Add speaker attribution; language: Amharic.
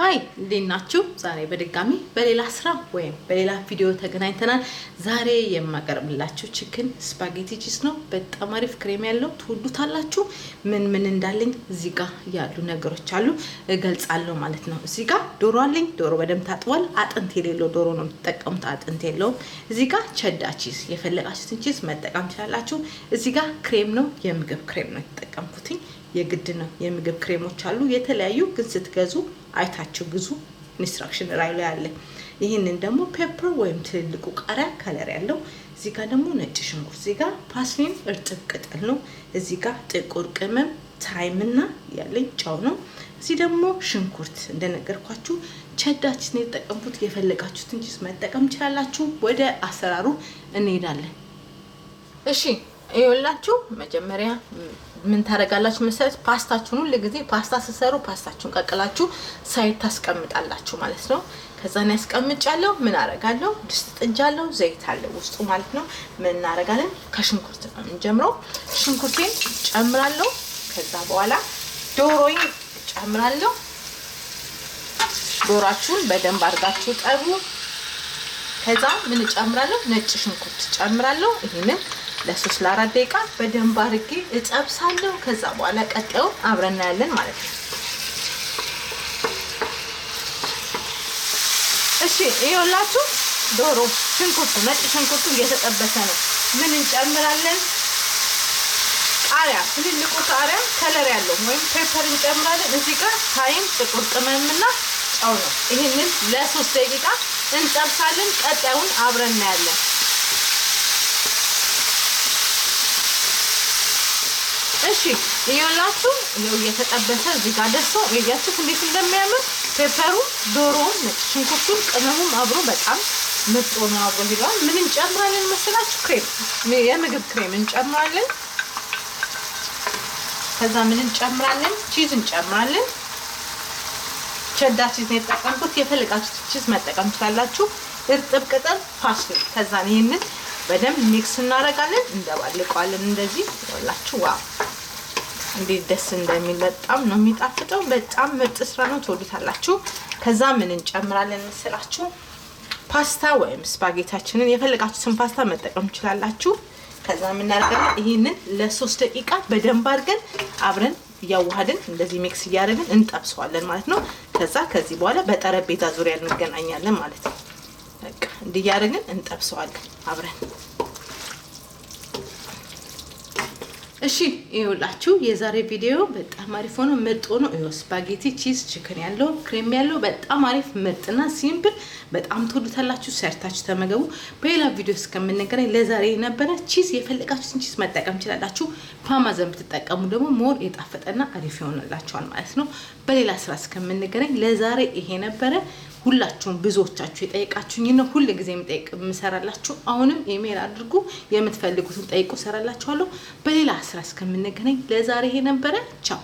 Speaker 1: ሃይ እንዴት ናችሁ? ዛሬ በድጋሚ በሌላ ስራ ወይም በሌላ ቪዲዮ ተገናኝተናል። ዛሬ የማቀርብላችሁ ቺክን ስፓጌቲ ቺዝ ነው። በጣም አሪፍ ክሬም ያለው ትወዱታላችሁ። ምን እንዳለኝ እዚህ ጋር ያሉ ነገሮች አሉ እገልጻለሁ ማለት ነው። እዚህ ጋር ዶሮ አለኝ። ዶሮ በደንብ ታጥቧል። አጥንት የሌለው ዶሮ ነው የምትጠቀሙት፣ አጥንት የለውም። እዚህ ጋር ቸዳ ቺዝ የፈለጋችሁትን ቺዝ መጠቀም ትችላላችሁ። እዚህ ጋር ክሬም ነው፣ የምግብ ክሬም ነው የተጠቀምኩት። የግድ ነው የምግብ ክሬሞች አሉ የተለያዩ፣ ግን ስትገዙ አይታችሁ ግዙ። ኢንስትራክሽን ላይ አለ። ይሄንን ደግሞ ፔፐር ወይም ትልቁ ቃሪያ ከለር ያለው። እዚህ ጋር ደግሞ ነጭ ሽንኩርት፣ እዚህ ጋር ፓስሊን እርጥብ ቅጠል ነው። እዚህ ጋር ጥቁር ቅመም ታይምና ያለኝ ጫው ነው። እዚህ ደግሞ ሽንኩርት እንደነገርኳችሁ ቸዳችን ነው የተጠቀምኩት። የፈለጋችሁትን ቺዝ መጠቀም ትችላላችሁ። ወደ አሰራሩ እንሄዳለን። እሺ ይኸውላችሁ መጀመሪያ ምን ታረጋላችሁ መሰረት፣ ፓስታችሁን ሁሉ ጊዜ ፓስታ ሲሰሩ ፓስታችሁን ቀቅላችሁ ሳይድ ታስቀምጣላችሁ ማለት ነው። ከዛ ነው ያስቀምጫለሁ። ምን አረጋለሁ? ድስት ጥጃለሁ፣ ዘይት አለ ውስጡ ማለት ነው። ምን እናረጋለን? ከሽንኩርት ነው የምንጀምረው። ሽንኩርቴን ጨምራለሁ። ከዛ በኋላ ዶሮዬን ጨምራለሁ። ዶሮአችሁን በደንብ አድርጋችሁ ጠቡ። ከዛ ምን ጨምራለሁ? ነጭ ሽንኩርት ጨምራለሁ። ይሄንን ለ3 ለ4 ደቂቃ በደንብ አድርጌ እጠብሳለሁ። ከዛ በኋላ ቀጣዩ አብረን እናያለን ማለት ነው። እሺ ይኸውላችሁ ዶሮ ሽንኩርቱ ነጭ ሽንኩርቱ እየተጠበሰ ነው። ምን እንጨምራለን? ቃሪያ፣ ትልልቁ ቃሪያ ከለር ያለው ወይም ፔፐር እንጨምራለን። እዚህ ጋር ታይም ጥቁር ቅመምና ጫው ነው። ይሄንን ለ3 ደቂቃ እንጠብሳለን። ቀጣዩን አብረን እናያለን። እሺ ይኸውላችሁ እየተጠበሰ እዚህ ጋር ደርሶ እያችሁ እንዴት እንደሚያምር ፔፐሩ፣ ዶሮውን፣ ነጭ ሽንኩርቱን፣ ቅመሙም አብሮ በጣም ምርጥ ሆኖ አብሮ ይሏል። ምን እንጨምራለን መሰላችሁ? ክሬም፣ የምግብ ክሬም እንጨምራለን። ከዛ ምን እንጨምራለን? ቺዝ እንጨምራለን። ቸዳ ቺዝ ነው የተጠቀምኩት። የፈለጋችሁት ቺዝ መጠቀም ትችላላችሁ። እርጥብ ቅጠል፣ ፓስሊ። ከዛ ይሄንን በደንብ ሚክስ እናደርጋለን፣ እንደባልቀዋለን። እንደዚህ ይኸውላችሁ ዋው እንዴት ደስ እንደሚል በጣም ነው የሚጣፍጠው። በጣም ምርጥ ስራ ነው፣ ትወዱታላችሁ። ከዛ ምን እንጨምራለን መሰላችሁ? ፓስታ ወይም ስፓጌታችንን የፈለጋችሁትን ፓስታ መጠቀም ትችላላችሁ። ከዛ ምን እናደርጋለን? ይሄንን ለ3 ደቂቃ በደንብ አድርገን አብረን እያዋሃድን እንደዚህ ሚክስ እያደረግን እንጠብሰዋለን ማለት ነው። ከዛ ከዚህ በኋላ በጠረጴዛ ዙሪያ እንገናኛለን ማለት ነው። በቃ እንዲያደርግን እንጠብሰዋለን አብረን። እሺ ይኸውላችሁ የዛሬ ቪዲዮ በጣም አሪፍ ሆኖ ምርጥ ሆኖ ስፓጌቲ ቺዝ ቺክን ያለው ክሬም ያለው በጣም አሪፍ ምርጥና ሲምፕል፣ በጣም ትወዱታላችሁ። ሰርታችሁ ተመገቡ። በሌላ ቪዲዮ እስከምንገናኝ ለዛሬ የነበረ ቺዝ የፈለጋችሁትን ቺዝ መጠቀም ትችላላችሁ። ፓርሜዛን ብትጠቀሙ ደግሞ ሞር የጣፈጠና አሪፍ ይሆንላችኋል ማለት ነው። በሌላ ስራ እስከምንገናኝ ለዛሬ ይሄ ነበረ። ሁላችሁም ብዙዎቻችሁ የጠየቃችሁኝ ነው ሁሉ ጊዜ የምሰራላችሁ። አሁንም ኢሜል አድርጉ፣ የምትፈልጉትን ጠይቁ፣ ሰራላችኋለሁ። በሌላ ስራ እስከምንገናኝ ለዛሬ ይሄ ነበረ። ቻው።